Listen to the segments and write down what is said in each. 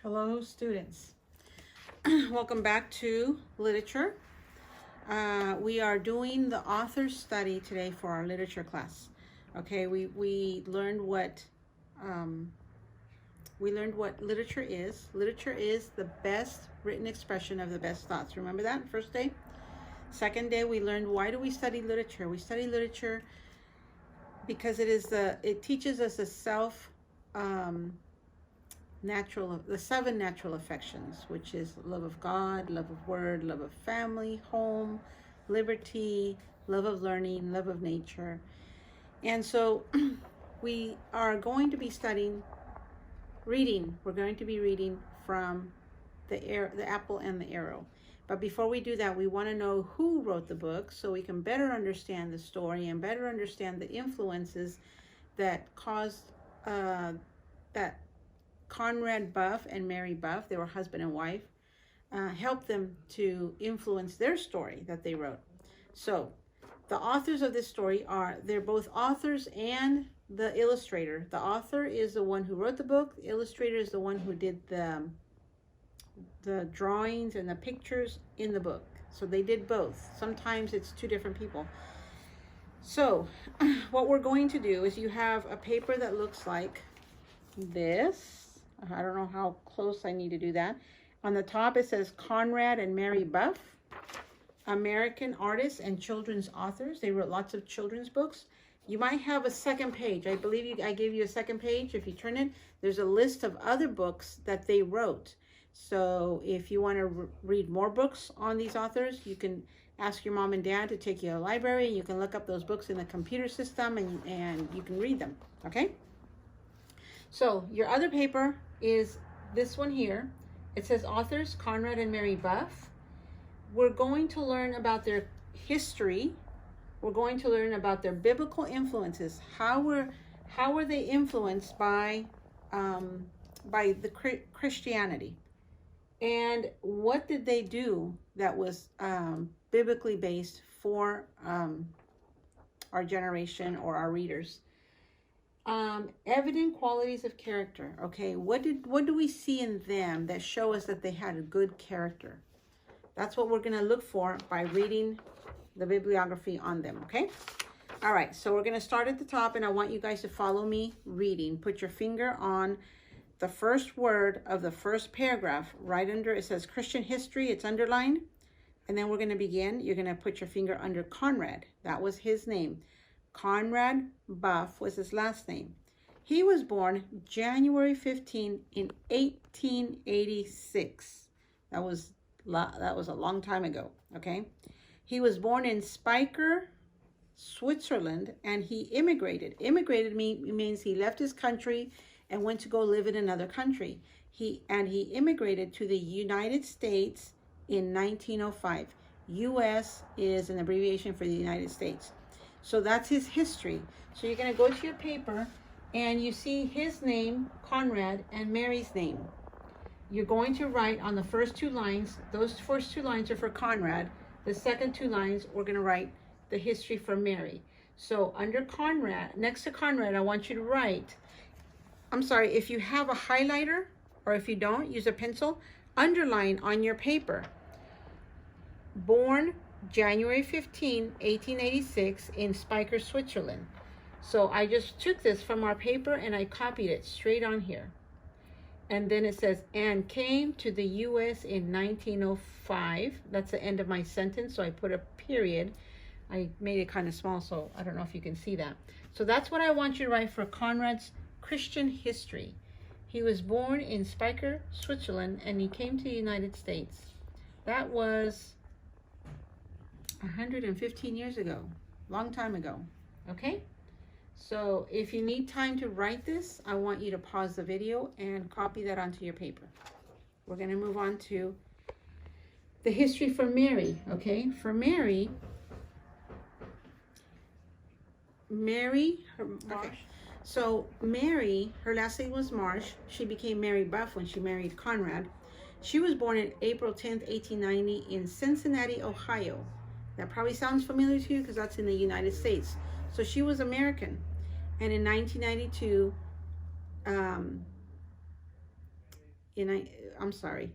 Hello, students. Welcome back to literature. We are doing the author study today for our literature class. Okay, we learned what literature is. Literature is the best written expression of the best thoughts. Remember that first day? Second day, we learned why do we study literature? We study literature because it teaches us the seven natural affections, which is love of God, love of word, love of family, home, liberty, love of learning, love of nature. And so we are going to be studying reading. We're going to be reading from the apple and the arrow. But before we do that, we want to know who wrote the book so we can better understand the story and better understand the influences that caused that Conrad Buff and Mary Buff, they were husband and wife, helped them to influence their story that they wrote. So the authors of this story they're both authors and the illustrator. The author is the one who wrote the book. The illustrator is the one who did the drawings and the pictures in the book. So they did both. Sometimes it's two different people. So what we're going to do is you have a paper that looks like this. I don't know how close I need to do that. On the top it says Conrad and Mary Buff, American artists and children's authors. They wrote lots of children's books. You might have a second page. I believe I gave you a second page. If you turn it, there's a list of other books that they wrote. So if you want to read more books on these authors, you can ask your mom and dad to take you to a library. You can look up those books in the computer system and you can read them, okay? So your other paper is this one here. It says authors Conrad and Mary Buff. We're going to learn about their history. We're going to learn about their biblical influences. How were they influenced by the Christianity? And what did they do that was biblically based for our generation or our readers? Evident qualities of character. Okay, what do we see in them that show us that they had a good character? That's what we're going to look for by reading the bibliography on them. Okay, all right, so we're going to start at the top, and I want you guys to follow me reading. Put your finger on the first word of the first paragraph. Right under it says Christian history. It's underlined, and then we're going to begin. You're going to put your finger under Conrad. That was his name. Conrad Buff was his last name. He was born January 15 in 1886. That was a long time ago, okay? He was born in Speicher, Switzerland, and he immigrated. Immigrated means he left his country and went to go live in another country. He immigrated to the United States in 1905. U.S. is an abbreviation for the United States. So that's his history. So you're going to go to your paper and you see his name, Conrad, and Mary's name. You're going to write on the first two lines. Those first two lines are for Conrad. The second two lines, we're going to write the history for Mary. So under Conrad, next to Conrad, I want you to write, I'm sorry, if you have a highlighter or if you don't, use a pencil, underline on your paper. Born January 15, 1886 in Speicher, Switzerland. So I just took this from our paper and I copied it straight on here. And then it says, and came to the U.S. in 1905. That's the end of my sentence, so I put a period. I made it kind of small, so I don't know if you can see that. So that's what I want you to write for Conrad's Christian history. He was born in Speicher, Switzerland, and he came to the United States. That was 115 years ago, long time ago, okay? So if you need time to write this, I want you to pause the video and copy that onto your paper. We're going to move on to the history for Mary, okay? For Mary, okay. So Mary, her last name was Marsh. She became Mary Buff when she married Conrad. She was born on April 10th, 1890 in Cincinnati, Ohio. That probably sounds familiar to you because that's in the United States. So she was American. And in 1992, I'm sorry,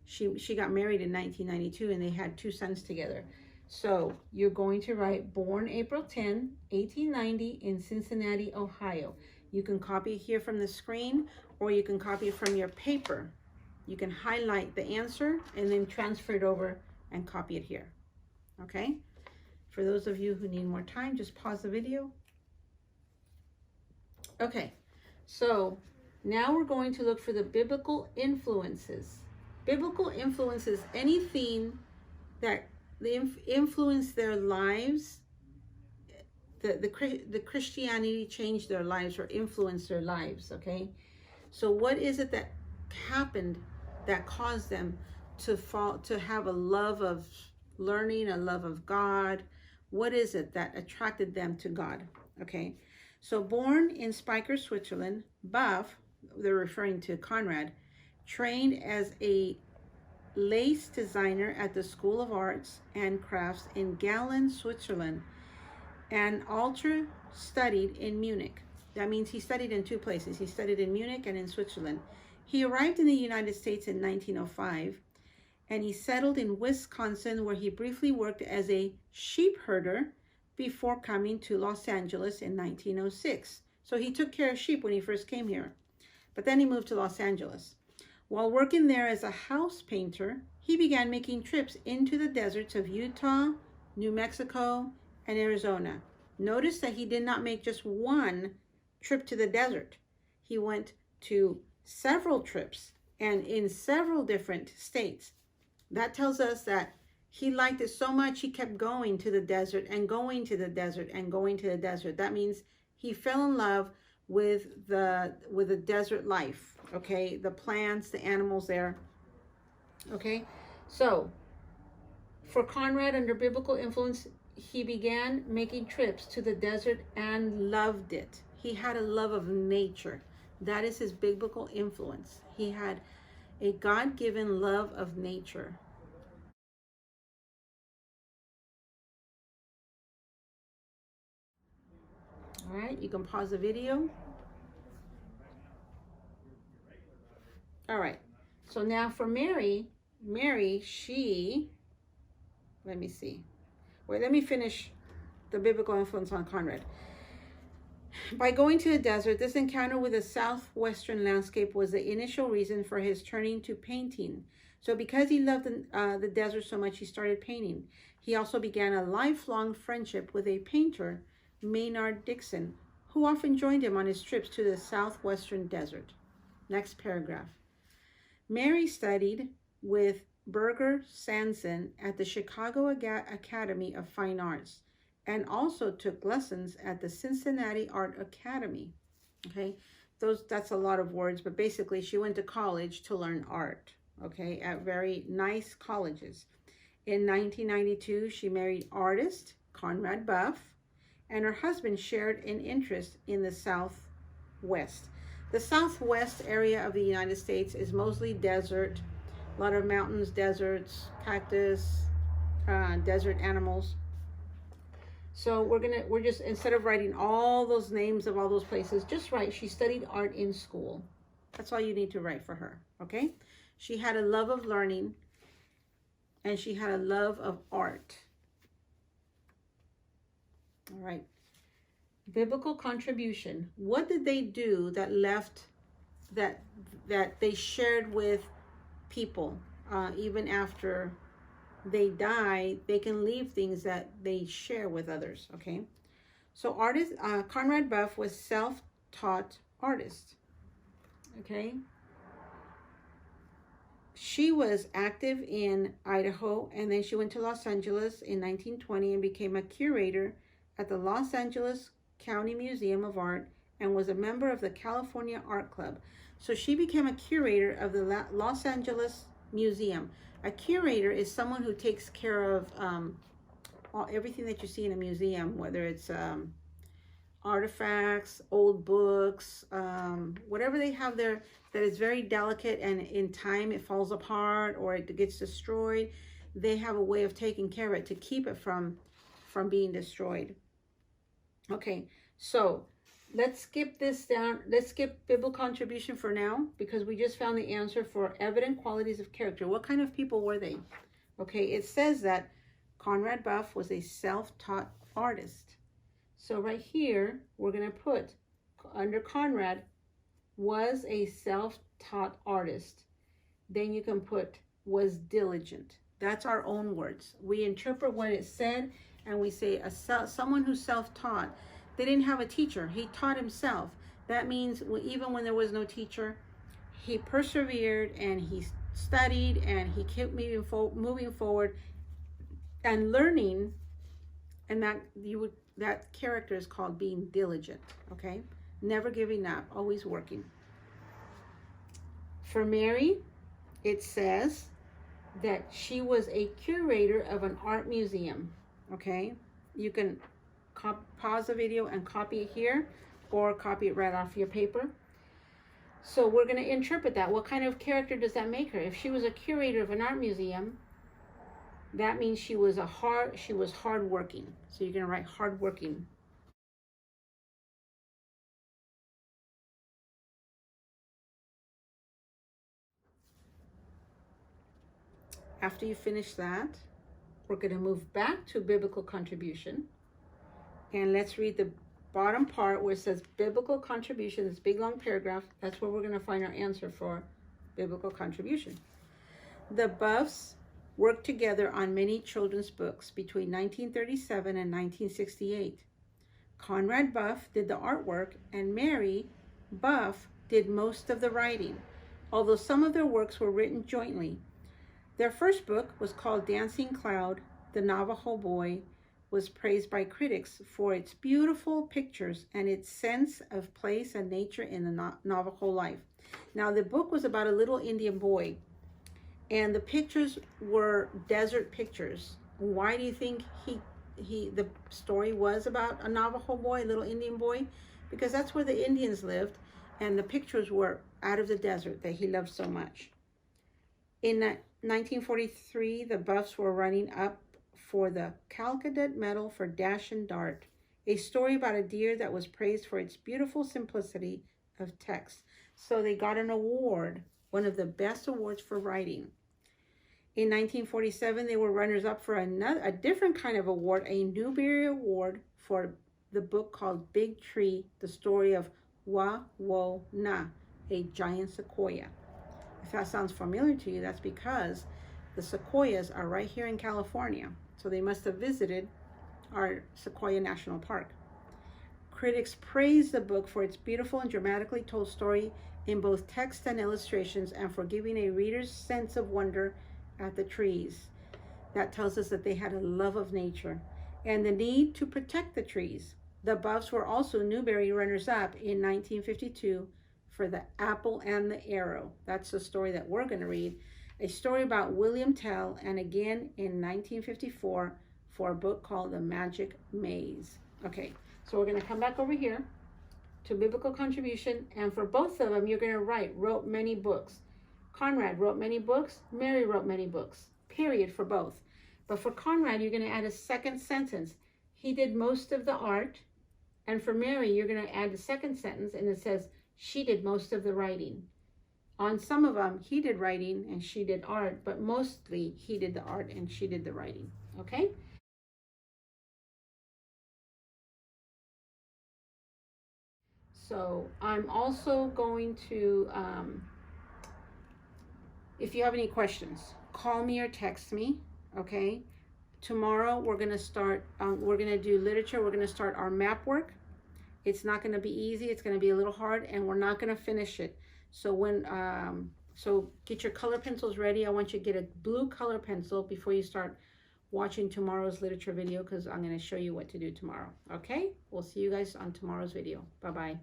she got married in 1992 and they had 2 sons together. So you're going to write born April 10, 1890 in Cincinnati, Ohio. You can copy it here from the screen, or you can copy it from your paper. You can highlight the answer and then transfer it over and copy it here. Okay? For those of you who need more time, just pause the video. Okay, so now we're going to look for the biblical influences. Biblical influences, anything that influence their lives, the Christianity changed their lives or influenced their lives, okay? So what is it that happened that caused them to have a love of learning, a love of God? What is it that attracted them to God? Okay, so born in Spiker, Switzerland, Buff, they're referring to Conrad, trained as a lace designer at the School of Arts and Crafts in Gallen, Switzerland, and Alter studied in Munich. That means he studied in 2 places. He studied in Munich and in Switzerland. He arrived in the United States in 1905, and he settled in Wisconsin, where he briefly worked as a sheep herder before coming to Los Angeles in 1906. So he took care of sheep when he first came here, but then he moved to Los Angeles. While working there as a house painter, he began making trips into the deserts of Utah, New Mexico, and Arizona. Notice that he did not make just one trip to the desert. He went to several trips and in several different states. That tells us that he liked it so much he kept going to the desert and going to the desert and going to the desert. That means he fell in love with the desert life, okay? The plants, the animals there, okay? So for Conrad, under biblical influence, he began making trips to the desert and loved it. He had a love of nature. That is his biblical influence. He had a God-given love of nature. All right, you can pause the video. All right, so now for Mary, she, let me see. Wait, let me finish the biblical influence on Conrad. By going to the desert, this encounter with the southwestern landscape was the initial reason for his turning to painting. So because he loved the desert so much, he started painting. He also began a lifelong friendship with a painter, Maynard Dixon, who often joined him on his trips to the southwestern desert. Next paragraph. Mary studied with Berger Sanson at the Chicago Academy of Fine Arts and also took lessons at the Cincinnati Art Academy. Okay, that's a lot of words, but basically she went to college to learn art, okay, at very nice colleges. In 1992, she married artist Conrad Buff, and her husband shared an interest in the Southwest. The Southwest area of the United States is mostly desert, a lot of mountains, deserts, cactus, desert animals. So we're just, instead of writing all those names of all those places, just write, she studied art in school. That's all you need to write for her, okay? She had a love of learning, and she had a love of art. All right. Biblical contribution. What did they do that left, that they shared with people? Even after they die, they can leave things that they share with others, okay? So Conrad Buff was self-taught artist, okay? She was active in Idaho, and then she went to Los Angeles in 1920 and became a curator at the Los Angeles County Museum of Art and was a member of the California Art Club. So she became a curator of the Los Angeles Museum. A curator is someone who takes care of everything that you see in a museum, whether it's artifacts, old books, whatever they have there that is very delicate and in time it falls apart or it gets destroyed. They have a way of taking care of it to keep it from being destroyed. Okay, so let's skip this down. Let's skip biblical contribution for now because we just found the answer for evident qualities of character. What kind of people were they? Okay, it says that Conrad Buff was a self-taught artist. So right here, we're going to put under Conrad was a self-taught artist. Then you can put was diligent. That's our own words. We interpret what it said and we say someone who's self-taught. They didn't have a teacher. He taught himself. That means even when there was no teacher, he persevered and he studied and he kept moving forward and learning, and that character is called being diligent. Okay, never giving up, always working. For Mary, it says that she was a curator of an art museum. Okay, you can pause the video and copy it here or copy it right off your paper. So we're going to interpret that. What kind of character does that make her? If she was a curator of an art museum, that means she was hardworking. So you're going to write hardworking. After you finish that, we're going to move back to biblical contribution. And let's read the bottom part where it says biblical contribution, this big long paragraph. That's where we're going to find our answer for biblical contribution. The Buffs worked together on many children's books between 1937 and 1968. Conrad Buff did the artwork and Mary Buff did most of the writing, although some of their works were written jointly. Their first book was called Dancing Cloud. The Navajo Boy was praised by critics for its beautiful pictures and its sense of place and nature in the Navajo life. Now, the book was about a little Indian boy, and the pictures were desert pictures. Why do you think the story was about a Navajo boy, a little Indian boy? Because that's where the Indians lived, and the pictures were out of the desert that he loved so much. In 1943, the Buffs were running up for the Calcadet Medal for Dash and Dart, a story about a deer that was praised for its beautiful simplicity of text. So they got an award, one of the best awards for writing. In 1947, they were runners-up for a different kind of award, a Newbery Award for the book called Big Tree, the story of Wa-wo-na, a giant sequoia. If that sounds familiar to you, that's because the sequoias are right here in California. So they must have visited our Sequoia National Park. Critics praised the book for its beautiful and dramatically told story in both text and illustrations and for giving a reader's sense of wonder at the trees. That tells us that they had a love of nature and the need to protect the trees. The Buffs were also Newbery runners-up in 1952 for The Apple and the Arrow. That's the story that we're going to read. A story about William Tell, and again in 1954 for a book called The Magic Maze. Okay, so we're going to come back over here to biblical contribution, and for both of them, you're going to write, wrote many books. Conrad wrote many books, Mary wrote many books, period, for both. But for Conrad, you're going to add a second sentence. He did most of the art, and for Mary, you're going to add the second sentence, and it says, she did most of the writing. On some of them, he did writing and she did art, but mostly he did the art and she did the writing, okay? So I'm also going to, if you have any questions, call me or text me, okay? Tomorrow we're gonna start, we're gonna do literature, we're gonna start our map work. It's not gonna be easy, it's gonna be a little hard, and we're not gonna finish it. So so get your color pencils ready. I want you to get a blue color pencil before you start watching tomorrow's literature video, because I'm going to show you what to do tomorrow. Okay? We'll see you guys on tomorrow's video. Bye-bye.